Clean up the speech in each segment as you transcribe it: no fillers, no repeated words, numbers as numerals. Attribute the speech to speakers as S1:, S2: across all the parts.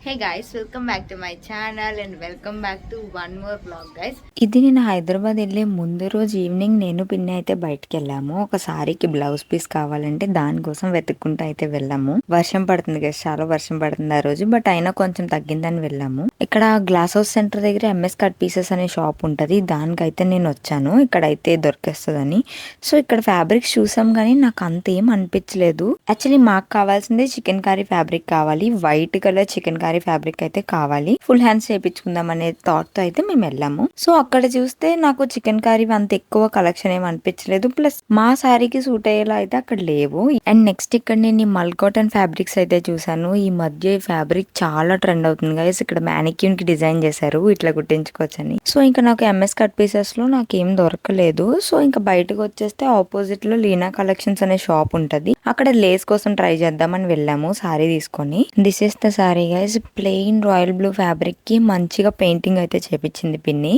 S1: Hey guys, welcome back to my channel and welcome back to one more vlog guys.
S2: ఇది నేను హైదరాబాద్ వెళ్ళే ముందు రోజు ఈవినింగ్ నేను పిన్ని అయితే బయటకు వెళ్ళాము. ఒక సారీకి బ్లౌజ్ పీస్ కావాలంటే దానికోసం వెతుక్కుంటూ అయితే వెళ్ళాము. వర్షం పడుతుంది కదా, చాలా వర్షం పడుతుంది ఆ రోజు. బట్ అయినా కొంచెం తగ్గిందని వెళ్ళాము. ఇక్కడ గ్లాస్ హౌస్ సెంటర్ దగ్గర ఎంఎస్ కట్ పీసెస్ అనే షాప్ ఉంటది. దానికైతే నేను వచ్చాను, ఇక్కడైతే దొరికేస్తుందని. సో ఇక్కడ ఫ్యాబ్రిక్స్ చూసాం కానీ నాకు అంత ఏం అనిపించలేదు. యాక్చువల్లీ మాకు కావాల్సిందే చికెన్ కర్రీ ఫ్యాబ్రిక్ కావాలి, white colour chicken curry fabric అయితే కావాలి. ఫుల్ హ్యాండ్స్ చేయించుకుందాం అనే థాట్ తో అయితే మేము వెళ్ళాము. సో అక్కడ చూస్తే నాకు చికెన్ కర్రీ అంత ఎక్కువ కలెక్షన్ ఏమి అనిపించలేదు. ప్లస్ మా శారీకి సూట్ అయ్యేలా అయితే అక్కడ లేవు. అండ్ నెక్స్ట్ ఇక్కడ నేను మల్ కాటన్ ఫ్యాబ్రిక్స్ అయితే చూసాను. ఈ మధ్య ఈ ఫ్యాబ్రిక్ చాలా ట్రెండ్ అవుతుంది గైస్. ఇక్కడ మ్యానిక్యూన్ కి డిజైన్ చేశారు, ఇట్లా కుట్టించుకోవచ్చని. సో ఇంకా నాకు ఎంఎస్ కట్ పీసెస్ లో నాకు ఏం దొరకలేదు. సో ఇంకా బయటకు వచ్చేస్తే ఆపోజిట్ లో లీనా కలెక్షన్స్ అనే షాప్ ఉంటది. అక్కడ లేస్ కోసం ట్రై చేద్దామని వెళ్ళాము సారీ తీసుకొని. This is the sorry guys. Plain royal blue fabric కి మంచిగా పెయింటింగ్ అయితే చేపించింది పిన్ని.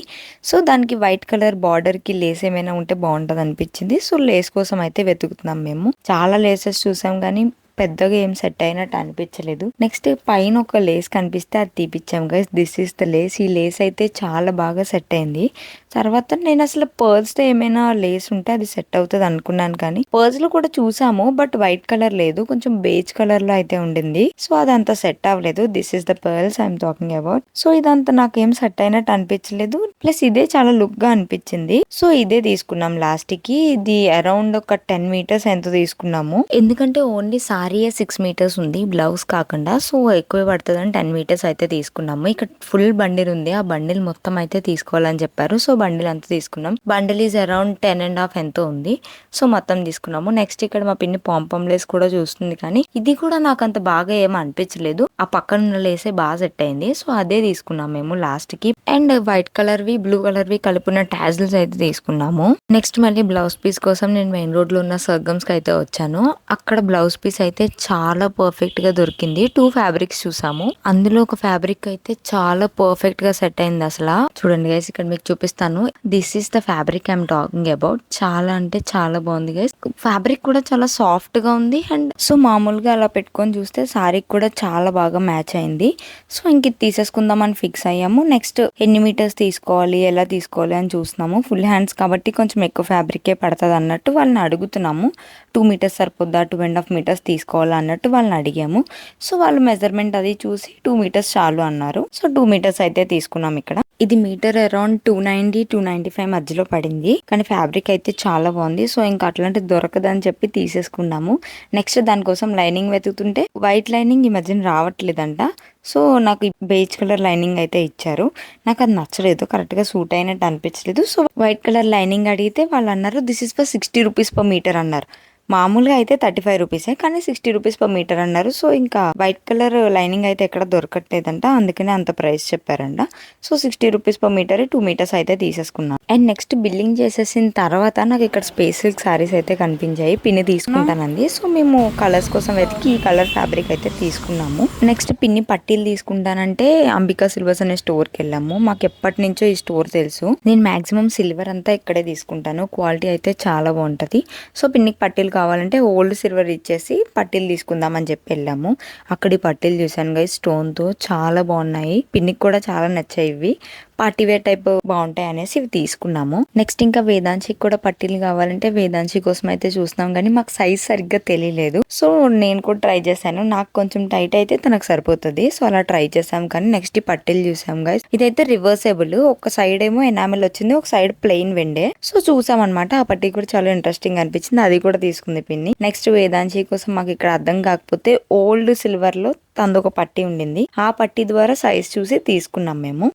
S2: సో దానికి వైట్ కలర్ బార్డర్ కి లేస్ ఏమైనా ఉంటే బాగుంటది అనిపించింది. సో లేస్ కోసం అయితే వెతుకుతున్నాం మేము. చాలా లేసెస్ చూసాం కానీ పెద్దగా ఏం సెట్ అయినట్టు అనిపించలేదు. నెక్స్ట్ పైన ఒక లేస్ కనిపిస్తే అది తీపిచ్చాం guys. This is the lace. ఈ లేస్ అయితే చాలా బాగా సెట్ అయింది. తర్వాత నేను అసలు పర్ల్స్ తో ఏమైనా లేస్ ఉంటే అది సెట్ అవుతుంది అనుకున్నాను, కానీ పర్ల్స్ లో కూడా చూసాము బట్ వైట్ కలర్ లేదు, కొంచెం బేజ్ కలర్ లో అయితే ఉండింది. సో అదంతా సెట్ అవ్వలేదు. This is the pearls I'm talking about. So ఇదంతా నాకేం సెట్ అయినట్టు అనిపించలేదు. ప్లస్ ఇదే చాలా లుక్ గా అనిపించింది. సో ఇదే తీసుకున్నాం లాస్ట్ కి. ఇది అరౌండ్ ఒక 10 మీటర్స్ ఎంత తీసుకున్నాము, ఎందుకంటే ఓన్లీ సారీ 6 మీటర్స్ ఉంది, బ్లౌజ్ కాకుండా. సో ఎక్కువ పడుతుంది అని 10 మీటర్స్ అయితే తీసుకున్నాము. ఇక్కడ ఫుల్ బండిల్ ఉంది, ఆ బండిల్ మొత్తం అయితే తీసుకోవాలని చెప్పారు. సో బండిల్ అంతా తీసుకున్నాం. బండిల్ ఈజ్ అరౌండ్ 10.5 ఎంతో ఉంది. సో మొత్తం తీసుకున్నాము. నెక్స్ట్ ఇక్కడ మా పిన్ని పాంపమ్ లేస్ కూడా చూస్తుంది, కానీ ఇది కూడా నాకు అంత బాగా ఏమో అనిపించలేదు. ఆ పక్కన ఉన్న లేసే బాగా సెట్ అయింది. సో అదే తీసుకున్నాం మేము లాస్ట్ కి. అండ్ వైట్ కలర్ వి బ్లూ కలర్ వి కలుపున్న టాజిల్స్ అయితే తీసుకున్నాము. నెక్స్ట్ మళ్ళీ బ్లౌజ్ పీస్ కోసం నేను మెయిన్ రోడ్ లో ఉన్న సర్గమ్స్ కి అయితే వచ్చాను. అక్కడ బ్లౌజ్ పీస్ అయితే చాలా పర్ఫెక్ట్ గా దొరికింది. 2 ఫ్యాబ్రిక్స్ చూసాము, అందులో ఒక ఫ్యాబ్రిక్ అయితే చాలా పర్ఫెక్ట్ గా సెట్ అయింది. అసలు చూడండి గైస్, ఇక్కడ మీకు చూపిస్తాను. This is the fabric I'm talking about. చాలా అంటే చాలా బాగుంది గైస్. ఫ్యాబ్రిక్ కూడా చాలా సాఫ్ట్ గా ఉంది. అండ్ సో మామూలుగా అలా పెట్టుకొని చూస్తే సారీకి కూడా చాలా బాగా మ్యాచ్ అయింది. సో ఇంక ఇది తీసేసుకుందామని ఫిక్స్ అయ్యాము. నెక్స్ట్ ఎన్ని మీటర్స్ తీసుకోవాలి, ఎలా తీసుకోవాలి అని చూస్తున్నాము. ఫుల్ హ్యాండ్స్ కాబట్టి కొంచెం ఎక్కువ ఫ్యాబ్రికే పడుతుంది అన్నట్టు వాళ్ళని అడుగుతున్నాము. 2 మీటర్స్ సరిపోద్దా, 2.5 మీటర్స్ తీసుకోవాలా అన్నట్టు వాళ్ళని అడిగాము. సో వాళ్ళు మెజర్మెంట్ అది చూసి 2 మీటర్స్ చాలు అన్నారు. సో 2 మీటర్స్ అయితే తీసుకున్నాం. ఇక్కడ ఇది మీటర్ అరౌండ్ 290-295 మధ్యలో పడింది, కానీ ఫ్యాబ్రిక్ అయితే చాలా బాగుంది. సో ఇంకా అట్లాంటిది దొరకదని చెప్పి తీసేసుకున్నాము. నెక్స్ట్ దానికోసం లైనింగ్ వెతుకుతుంటే వైట్ లైనింగ్ ఈ మధ్యన రావట్లేదంట. సో నాకు బేజ్ కలర్ లైనింగ్ అయితే ఇచ్చారు. నాకు అది నచ్చలేదు, కరెక్ట్ గా సూట్ అయినట్టు అనిపించలేదు. సో వైట్ కలర్ లైనింగ్ అడిగితే వాళ్ళు అన్నారు this is for 60 rupees per metre అన్నారు. మామూలుగా అయితే 35 రూపీసే, కానీ 60 రూపీస్ పర్ మీటర్ అన్నారు. సో ఇంకా వైట్ కలర్ లైనింగ్ అయితే ఎక్కడ దొరకట్లేదంట, అందుకనే అంత ప్రైస్ చెప్పారంట. So 60 rupees per metre 2 metres అయితే తీసేసుకున్నాం. అండ్ నెక్స్ట్ బిల్లింగ్ చేసేసిన తర్వాత నాకు ఇక్కడ స్పేస్ సిల్క్ సారీస్ అయితే కనిపించాయి. పిన్ని తీసుకుంటానంది. సో మేము కలర్స్ కోసం వెతికి ఈ కలర్ ఫ్యాబ్రిక్ అయితే తీసుకున్నాము. నెక్స్ట్ పిన్ని పట్టీలు తీసుకుంటానంటే అంబికా సిల్వర్స్ అనే స్టోర్ కి వెళ్ళాము. మాకు ఎప్పటి నుంచో ఈ స్టోర్ తెలుసు. నేను మాక్సిమం సిల్వర్ అంతా ఇక్కడే తీసుకుంటాను, క్వాలిటీ అయితే చాలా బాగుంటది. సో పిన్నికి పట్టీలు కావాలంటే ఓల్డ్ సిల్వర్ ఇచ్చేసి పట్టీలు తీసుకుందాం అని చెప్పి వెళ్ళాము. అక్కడ ఈ పట్టీలు చూసాను గైస్, స్టోన్ తో చాలా బాగున్నాయి. పిన్నికి కూడా చాలా నచ్చాయి. ఇవి పార్టీ వేర్ టైప్ బాగుంటాయి అనేసి ఇవి తీసుకున్నాము. నెక్స్ట్ ఇంకా వేదాంశికి కూడా పట్టీలు కావాలంటే వేదాంశి కోసం అయితే చూస్తున్నాం, కానీ మాకు సైజ్ సరిగ్గా తెలియలేదు. సో నేను కూడా ట్రై చేశాను. నాకు కొంచెం టైట్ అయితే తనకు సరిపోతుంది. సో అలా ట్రై చేసాం. కానీ నెక్స్ట్ ఈ పట్టీలు చూసాం గైస్. ఇదైతే రివర్సేబుల్. ఒక సైడ్ ఏమో ఎనామిల్ వచ్చింది, ఒక సైడ్ ప్లెయిన్ వెండే. సో చూసాం అనమాట. ఆ పట్టీ కూడా చాలా ఇంట్రెస్టింగ్ అనిపించింది, అది కూడా తీసుకుంది పిన్ని. నెక్స్ట్ వేదాంశి కోసం మాకు ఇక్కడ అర్థం కాకపోతే ఓల్డ్ సిల్వర్ లో తనదొక పట్టీ ఉండింది. ఆ పట్టీ ద్వారా సైజ్ చూసి తీసుకున్నాం మేము.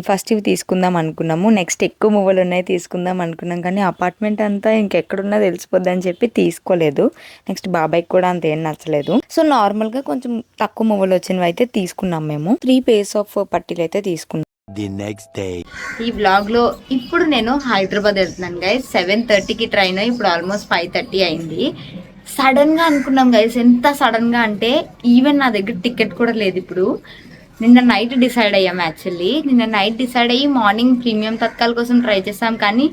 S2: ఫస్ట్ ఇవి తీసుకుందాం అనుకున్నాము. నెక్స్ట్ ఎక్కువ మువ్వలు ఉన్నాయి తీసుకుందాం అనుకున్నాం, కానీ అపార్ట్మెంట్ అంతా ఇంకెక్కడున్నా తెలిసిపోద్ది అని చెప్పి తీసుకోలేదు. నెక్స్ట్ బాబాయ్కి కూడా అంత ఏం నచ్చలేదు. సో నార్మల్ గా కొంచెం తక్కువ మువ్వలు వచ్చినవి అయితే తీసుకున్నాం మేము. 3 పేర్స్ ఆఫ్ పట్టీలు అయితే తీసుకున్నాం.
S1: ఈ వ్లాగ్ లో ఇప్పుడు నేను హైదరాబాద్ వెళ్తున్నాను గైస్. 7:30కి ట్రైన్, ఇప్పుడు ఆల్మోస్ట్ 5:30 అయింది. సడన్ గా అనుకున్నాం గైస్, ఎంత సడన్ గా అంటే ఈవెన్ నా దగ్గర టికెట్ కూడా లేదు. ఇప్పుడు నిన్న నైట్ డిసైడ్ అయ్యాం. యాక్చువల్లీ నిన్న నైట్ డిసైడ్ అయ్యి మార్నింగ్ ప్రీమియం తత్కాల్ కోసం ట్రై చేసాం, కానీ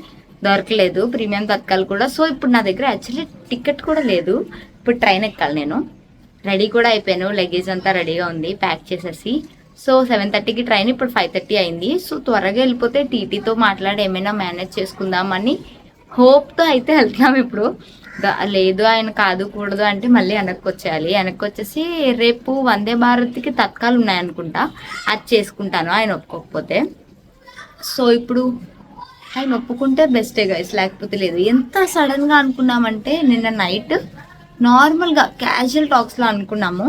S1: దొరకలేదు ప్రీమియం తత్కాల్ కూడా. సో ఇప్పుడు నా దగ్గర యాక్చువల్లీ టికెట్ కూడా లేదు. ఇప్పుడు ట్రైన్ ఎక్కాలి. నేను రెడీ కూడా అయిపోయాను, లగేజ్ అంతా రెడీగా ఉంది, ప్యాక్ చేసేసి సో 7:30కి ట్రైన్, ఇప్పుడు 5:30 అయింది. సో త్వరగా వెళ్ళిపోతే టీటీతో మాట్లాడి ఏమైనా మేనేజ్ చేసుకుందామని హోప్తో అయితే వెళ్తున్నాం ఇప్పుడు. లేదు ఆయన కాదు కూడదు అంటే మళ్ళీ వెనక్కి వచ్చేయాలి. వెనక్కి వచ్చేసి రేపు వందే భారత్కి తత్కాలు ఉన్నాయనుకుంటా, అది చేసుకుంటాను ఆయన ఒప్పుకోకపోతే. సో ఇప్పుడు ఆయన ఒప్పుకుంటే బెస్టే గైస్, లేకపోతే లేదు. ఎంత సడన్గా అనుకున్నామంటే నిన్న నైట్ నార్మల్గా క్యాజువల్ టాక్స్లో అనుకున్నాము,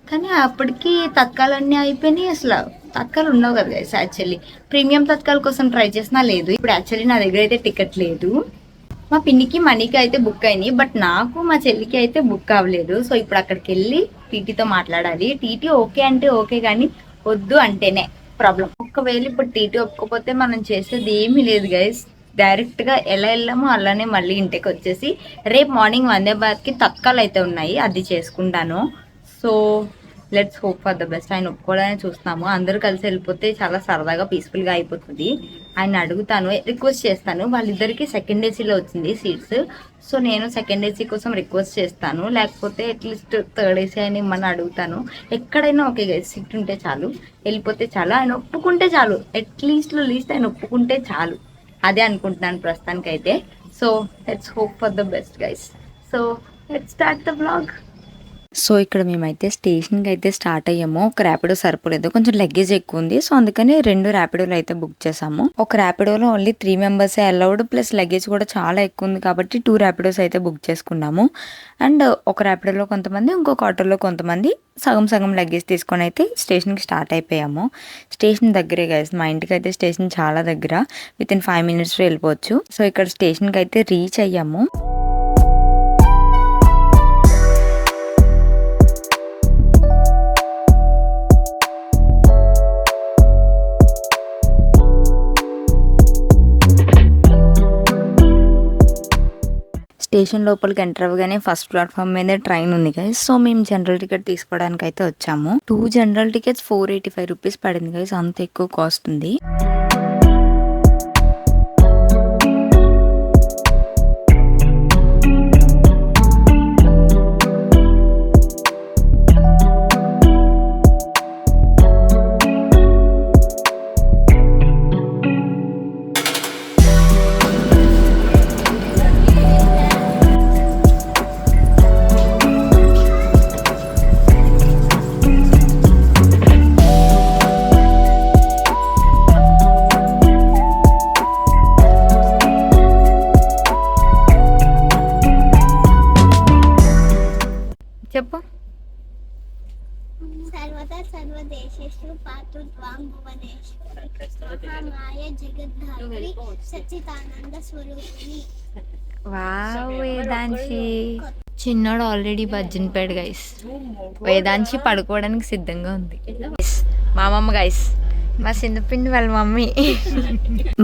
S1: కానీ అప్పటికి తత్కాలన్నీ అయిపోయినాయి. అసలు తత్కాలు ఉండవు కదా గైస్. యాక్చువల్లీ ప్రీమియం తత్కాల కోసం ట్రై చేసినా లేదు. ఇప్పుడు యాక్చువల్లీ నా దగ్గర అయితే టికెట్ లేదు. మా పిన్నికి మనీకి అయితే బుక్ అయినాయి, బట్ నాకు మా చెల్లికి అయితే బుక్ అవ్వలేదు. సో ఇప్పుడు అక్కడికి వెళ్ళి టీటీతో మాట్లాడాలి. టీటీ ఓకే అంటే ఓకే, కానీ వద్దు అంటేనే ప్రాబ్లం. ఒకవేళ ఇప్పుడు టీటీ ఒప్పుకోకపోతే మనం చేసేది ఏమీ లేదు గైస్. డైరెక్ట్గా ఎలా వెళ్ళామో అలానే మళ్ళీ ఇంటికి వచ్చేసి రేపు మార్నింగ్ వందే భారత్కి తత్కాలు అయితే ఉన్నాయి, అది చేసుకుంటాను. So let's hope for the best. ఆయన ఒప్పుకోవడానికి చూస్తున్నాము. అందరూ కలిసి వెళ్ళిపోతే చాలా సరదాగా పీస్ఫుల్గా అయిపోతుంది. ఆయన అడుగుతాను, రిక్వెస్ట్ చేస్తాను. వాళ్ళిద్దరికి సెకండ్ ఏసీలో వచ్చింది సీట్స్. సో నేను సెకండ్ ఏసీ కోసం రిక్వెస్ట్ చేస్తాను, లేకపోతే అట్లీస్ట్ థర్డ్ ఏసీ అని ఇమ్మని అడుగుతాను. ఎక్కడైనా ఓకే గైస్, సీట్ ఉంటే చాలు, వెళ్ళిపోతే చాలు, ఆయన ఒప్పుకుంటే చాలు. లీస్ట్ ఆయన ఒప్పుకుంటే చాలు, అదే అనుకుంటున్నాను ప్రస్తుతానికైతే. So let's hope for the best guys. So let's start the vlog.
S2: So ఇక్కడ మేమైతే స్టేషన్కి అయితే స్టార్ట్ అయ్యాము. ఒక ర్యాపిడో సరిపోలేదు, కొంచెం లగేజ్ ఎక్కువ ఉంది. సో అందుకని 2 ర్యాపిడోలు అయితే బుక్ చేసాము. ఒక ర్యాపిడోలో only 3 members allowed, plus luggage కూడా చాలా ఎక్కువ ఉంది కాబట్టి 2 ర్యాపిడోస్ అయితే బుక్ చేసుకున్నాము. అండ్ ఒక ర్యాపిడోలో కొంతమంది, ఇంకొక ఆటోలో కొంతమంది సగం సగం లగేజ్ తీసుకొని అయితే స్టేషన్కి స్టార్ట్ అయిపోయాము. స్టేషన్ దగ్గరే గైస్, మా ఇంటికి అయితే స్టేషన్ చాలా దగ్గర, వితిన్ 5 minutesలో వెళ్ళిపోవచ్చు. సో ఇక్కడ స్టేషన్కి అయితే రీచ్ అయ్యాము. స్టేషన్ లోపలికి ఎంటర్ అవ్వగానే ఫస్ట్ ప్లాట్ఫామ్ మీద ట్రైన్ ఉంది గైస్. సో మేము జనరల్ టికెట్ తీసుకోవడానికి అయితే వచ్చాము. 2 జనరల్ టికెట్స్ 485 రూపీస్ పడింది గైస్, అంత ఎక్కువ కాస్ట్ ఉంది.
S1: చెప్పు.
S3: సర్వదా సర్వదేశేషు పాతుర్వాం భువనేశ్వరి మహామాయ జగద్ధాత్రి సచ్చిదానంద స్వరూపిణి.
S1: వావ్ వేదాంశి. చిన్నోడు ఆల్రెడీ భజనపేడు గైస్. వేదాంశి పడుకోవడానికి సిద్ధంగా ఉంది. మా అమ్మమ్మ గైస్, మా చిన్నపిండి వాళ్ళ మమ్మీ.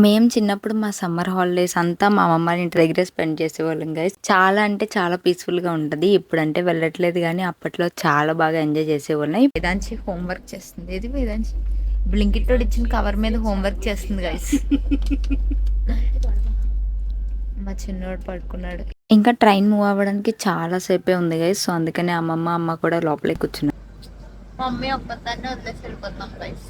S1: మేము చిన్నప్పుడు మా సమ్మర్ హాలిడేస్ అంతా మా అమ్మమ్మ ఇంటి దగ్గర స్పెండ్ చేసేవాళ్ళం గైస్. చాలా అంటే చాలా పీస్ఫుల్ గా ఉంటది. ఇప్పుడంటే వెళ్ళట్లేదు, కానీ అప్పట్లో చాలా బాగా ఎంజాయ్ చేసేవాళ్ళం. వేదాంశి హోంవర్క్ చేస్తుంది. ఇది వేదాంశి బ్లింకిట్ ఇచ్చిన కవర్ మీద హోంవర్క్ చేస్తుంది గైస్. మా చిన్నోడు పడుకున్నాడు. ఇంకా ట్రైన్ మూవ్ అవ్వడానికి చాలా సేపే ఉంది గైస్. సో అందుకని అమ్మ కూడా లోపలే కూర్చున్నారు. మమ్మీ ఒక్కదాన్ని వదిలేసి వెళ్ళిపోతాం గైస్.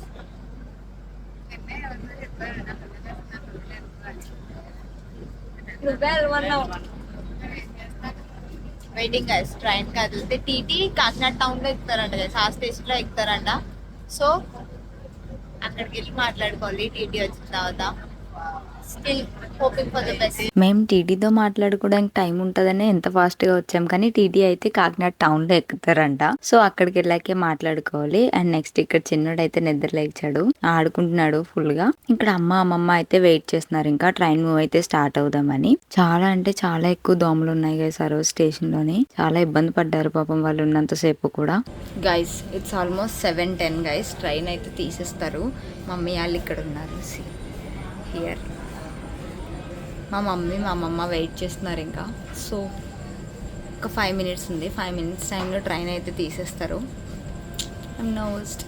S1: వెయిటింగ్ గైస్, ట్రైన్ కదిలితే టీటీ కాకినాడ టౌన్ లో ఎక్కుతారంట గైస్, ఆ స్టేషన్ లో ఎక్కుతారంట. సో అక్కడికి వెళ్ళి మాట్లాడుకోవాలి టీటీ వచ్చిన తర్వాత. Still hoping for the best. మేము టీటీతో మాట్లాడుకోవడానికి టైం ఉంటుందని ఎంత ఫాస్ట్ గా వచ్చాం, కానీ టీటీ అయితే కాకినాడ టౌన్ లో ఎక్కుతారంట. సో అక్కడికి వెళ్ళాకే మాట్లాడుకోవాలి. అండ్ నెక్స్ట్ ఇక్కడ చిన్నోడు అయితే నిద్ర లేచాడు, ఆడుకుంటున్నాడు ఫుల్ గా. ఇక్కడ అమ్మమ్మ అయితే వెయిట్ చేస్తున్నారు ఇంకా ట్రైన్ మూవ్ అయితే స్టార్ట్ అవుదామని. చాలా అంటే చాలా ఎక్కువ దోమలు ఉన్నాయి గైస్ ఆ రోజు స్టేషన్ లోని. చాలా ఇబ్బంది పడ్డారు పాపం వాళ్ళు ఉన్నంత సేపు కూడా. Guys it's almost 7:10 guys. Train అయితే తీసేస్తారు. మమ్మీ వాళ్ళు ఇక్కడ ఉన్నారు హియర్. మా మమ్మీ మా అమ్మమ్మ వెయిట్ చేస్తున్నారు ఇంకా. సో ఒక 5 minutes ఉంది. 5 minutes టైంలో ట్రైన్ అయితే తీసేస్తారు. I'm nervous.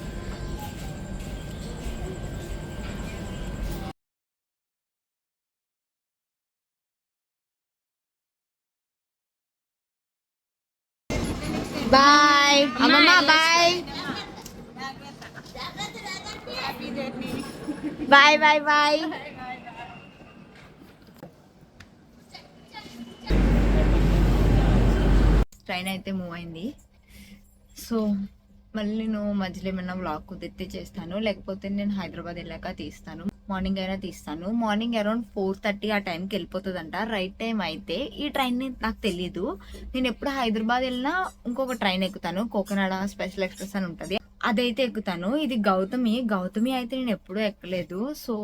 S1: బాయ్ అమ్మమ్మ, bye. Bye bye bye. Train అయితే మూవ్ అయింది. సో మళ్ళీ నేను మధ్యలో ఏమైనా వ్లాగ్ కుదిరితే చేస్తాను, లేకపోతే నేను హైదరాబాద్ వెళ్ళాక తీస్తాను. మార్నింగ్ అయినా తీస్తాను. మార్నింగ్ అరౌండ్ 4:30 ఆ టైంకి వెళ్ళిపోతుందంట. రైట్ టైం అయితే ఈ ట్రైన్ నాకు తెలియదు. నేను ఎప్పుడు హైదరాబాద్ వెళ్ళినా ఇంకొక ట్రైన్ ఎక్కుతాను, కోకనాడ స్పెషల్ ఎక్స్ప్రెస్ అని ఉంటుంది, అదైతే ఎక్కుతాను. ఇది గౌతమి అయితే నేను ఎప్పుడూ ఎక్కలేదు. సో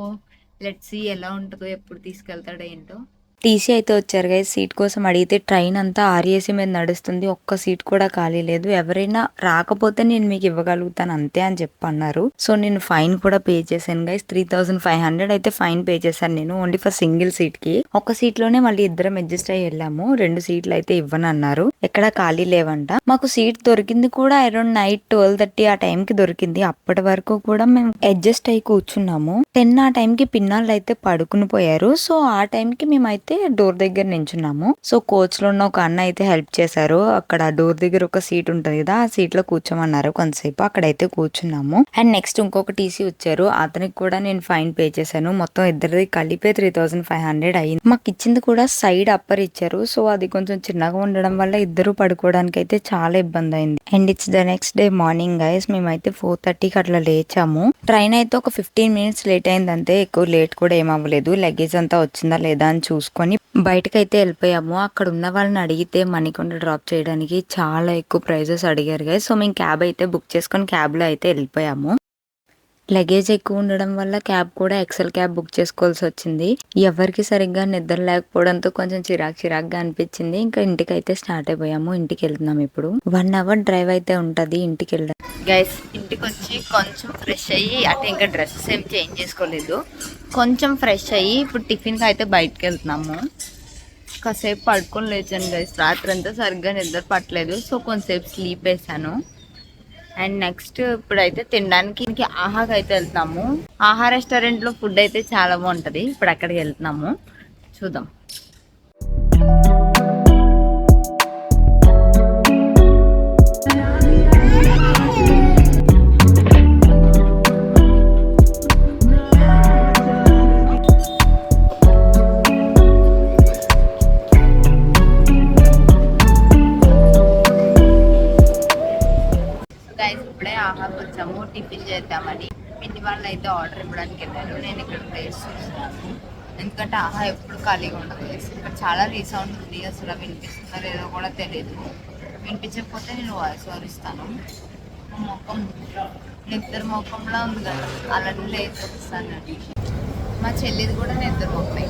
S1: లెట్స్ సీ ఎలా ఉంటుందో, ఎప్పుడు తీసుకెళ్తాడో ఏంటో.
S2: టీసీ అయితే వచ్చారు గైస్. సీట్ కోసం అడిగితే ట్రైన్ అంతా ఆర్ఏసీ మీద నడుస్తుంది, ఒక్క సీట్ కూడా ఖాళీ లేదు, ఎవరైనా రాకపోతే నేను మీకు ఇవ్వగలుగుతాను అంతే అని చెప్పన్నారు. సో నేను ఫైన్ కూడా పే చేశాను గైస్. 3500 అయితే ఫైన్ పే చేశాను నేను, ఓన్లీ ఫర్ సింగిల్ సీట్ కి. ఒక సీట్ లోనే మళ్ళీ ఇద్దరం అడ్జస్ట్ అయ్యి వెళ్ళాము. 2 సీట్లు అయితే ఇవ్వనన్నారు, ఎక్కడ ఖాళీ లేవంట. మాకు సీట్ దొరికింది కూడా అరౌండ్ నైట్ 12:30 ఆ టైం కి దొరికింది. అప్పటి వరకు కూడా మేము అడ్జస్ట్ అయ్యి కూర్చున్నాము. 10 ఆ టైం కి పిన్నాళ్ళు అయితే పడుకుని పోయారు. సో ఆ టైం కి మేమైతే డోర్ దగ్గర నించున్నాము. సో కోచ్ లో ఉన్న ఒక అన్న అయితే హెల్ప్ చేశారు. అక్కడ డోర్ దగ్గర ఒక సీట్ ఉంటది కదా, ఆ సీట్ లో కూర్చోమన్నారు కొంతసేపు, అక్కడైతే కూర్చున్నాము. అండ్ నెక్స్ట్ ఇంకొక టీసీ వచ్చారు, అతనికి కూడా నేను ఫైన్ పే చేశాను. మొత్తం ఇద్దరిది కలిపే 3500 అయింది. మాకు ఇచ్చింది కూడా సైడ్ అప్పర్ ఇచ్చారు. సో అది కొంచెం చిన్నగా ఉండడం వల్ల ఇద్దరు పడుకోవడానికి అయితే చాలా ఇబ్బంది అయింది. And it's the next day morning guys. మేమైతే 4:30కి అట్లా లేచాము. ట్రైన్ అయితే ఒక 15 మినిట్స్ లేట్ అయింది అంతే, ఎక్కువ లేట్ కూడా ఏమవ్వలేదు. లగేజ్ అంతా వచ్చిందా లేదా అని చూసుకొని బయటకైతే వెళ్ళిపోయాము. అక్కడ ఉన్న వాళ్ళని అడిగితే మణికొండ డ్రాప్ చేయడానికి చాలా ఎక్కువ ప్రైజెస్ అడిగారు గైస్. సో మేము క్యాబ్ అయితే బుక్ చేసుకొని క్యాబ్ లో అయితే వెళ్ళిపోయాము. లగేజ్ ఎక్కువ ఉండడం వల్ల క్యాబ్ కూడా ఎక్సెల్ క్యాబ్ బుక్ చేసుకోవాల్సి వచ్చింది. ఎవరికి సరిగ్గా నిద్ర లేకపోవడంతో కొంచెం చిరాగ్గా అనిపించింది. ఇంకా ఇంటికి అయితే స్టార్ట్ అయిపోయాము. ఇంటికి వెళ్తున్నాం ఇప్పుడు. 1 అవర్ డ్రైవ్ అయితే ఉంటది ఇంటికి వెళ్ళడం.
S1: గైస్ ఇంటికి వచ్చి కొంచెం ఫ్రెష్ అయ్యి, అంటే ఇంకా డ్రెస్సెస్ ఏం చేంజ్ చేసుకోలేదు, కొంచెం ఫ్రెష్ అయ్యి ఇప్పుడు టిఫిన్కి అయితే బయటకు వెళ్తున్నాము. కాసేపు పడుకొని లేచాను గైస్, రాత్రి అంతా సరిగ్గా నిద్ర పట్టలేదు. సో కొంతసేపు స్లీప్ వేసాను. అండ్ నెక్స్ట్ ఇప్పుడైతే తినడానికి ఆహాకి అయితే వెళ్తున్నాము. ఆహా రెస్టారెంట్ లో ఫుడ్ అయితే చాలా బాగుంటది. ఇప్పుడు అక్కడికి వెళ్తున్నాము, చూద్దాం. ఇప్పుడే ఆహాకి వచ్చాము టిఫిన్ చేద్దామని. పిన్ని వాళ్ళు అయితే ఆర్డర్ ఇవ్వడానికి వెళ్ళారు. నేను ఇక్కడ ప్లేస్ చూస్తున్నాను, ఎందుకంటే ఆహా ఎప్పుడు ఖాళీగా ఉండదు. ఇక్కడ చాలా రీసౌండ్ ఉంది, అసలు వినిపిస్తుందో లేదో కూడా తెలియదు. వినిపించకపోతే నేను వాయిస్ ఓవర్ ఇస్తాను. మొక్కం నిద్ర మొక్కంలా ఉంది కదా, అలానే లేచి వస్తాను. మా చెల్లిది కూడా నిద్ర మొక్కం.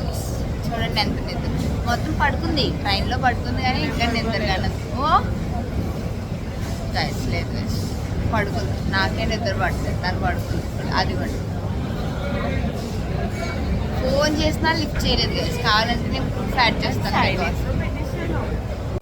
S1: చూడండి ఎంత నిద్ర, మొత్తం పడుకుంది, ట్రైన్లో పడుకుంది కానీ ఇంకా నిద్ర కానీ లేదు, పడుకుంది. నాకే నిద్ర పడుతుంది, తను పడుకుంది, అది పడుతుంది. ఫోన్ చేసినా లిఫ్ట్ చేయలేదు కదా, కావాలంటే నేను ఫుడ్ యాడ్ చేస్తాను.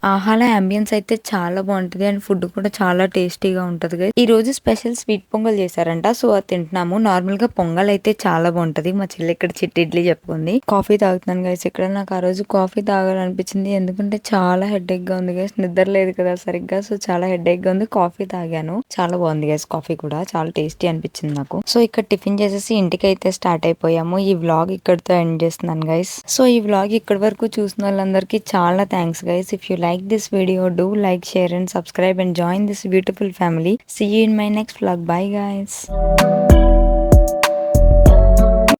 S2: ఆహాలో అంబియన్స్ అయితే చాలా బాగుంటది అండ్ ఫుడ్ కూడా చాలా టేస్టీగా ఉంటది. ఈ రోజు స్పెషల్ స్వీట్ పొంగల్ చేశారంట, సో అది తింటున్నాము. నార్మల్ గా పొంగల్ అయితే చాలా బాగుంటది. మా చెల్లి ఇక్కడ చిట్టి ఇడ్లీ చెప్పుకుంది. కాఫీ తాగుతున్నాను గైస్ ఇక్కడ. నాకు ఆ రోజు కాఫీ తాగాలనిపించింది, ఎందుకంటే చాలా హెడేక్ గా ఉంది గైస్, నిద్ర లేదు కదా సరిగ్గా. సో చాలా హెడేక్ గా ఉంది, కాఫీ తాగాను. చాలా బాగుంది గైస్, కాఫీ కూడా చాలా టేస్టీ అనిపించింది నాకు. సో ఇక్కడ టిఫిన్ చేసేసి ఇంటికి అయితే స్టార్ట్ అయిపోయాము. ఈ వ్లాగ్ ఇక్కడితో ఎండ్ చేస్తున్నాను గైస్. సో ఈ వ్లాగ్ ఇక్కడి వరకు చూసిన వాళ్ళందరికీ చాలా thanks guys. If you like this video, do like, share and subscribe and join this beautiful family. See you in my next vlog. Bye guys.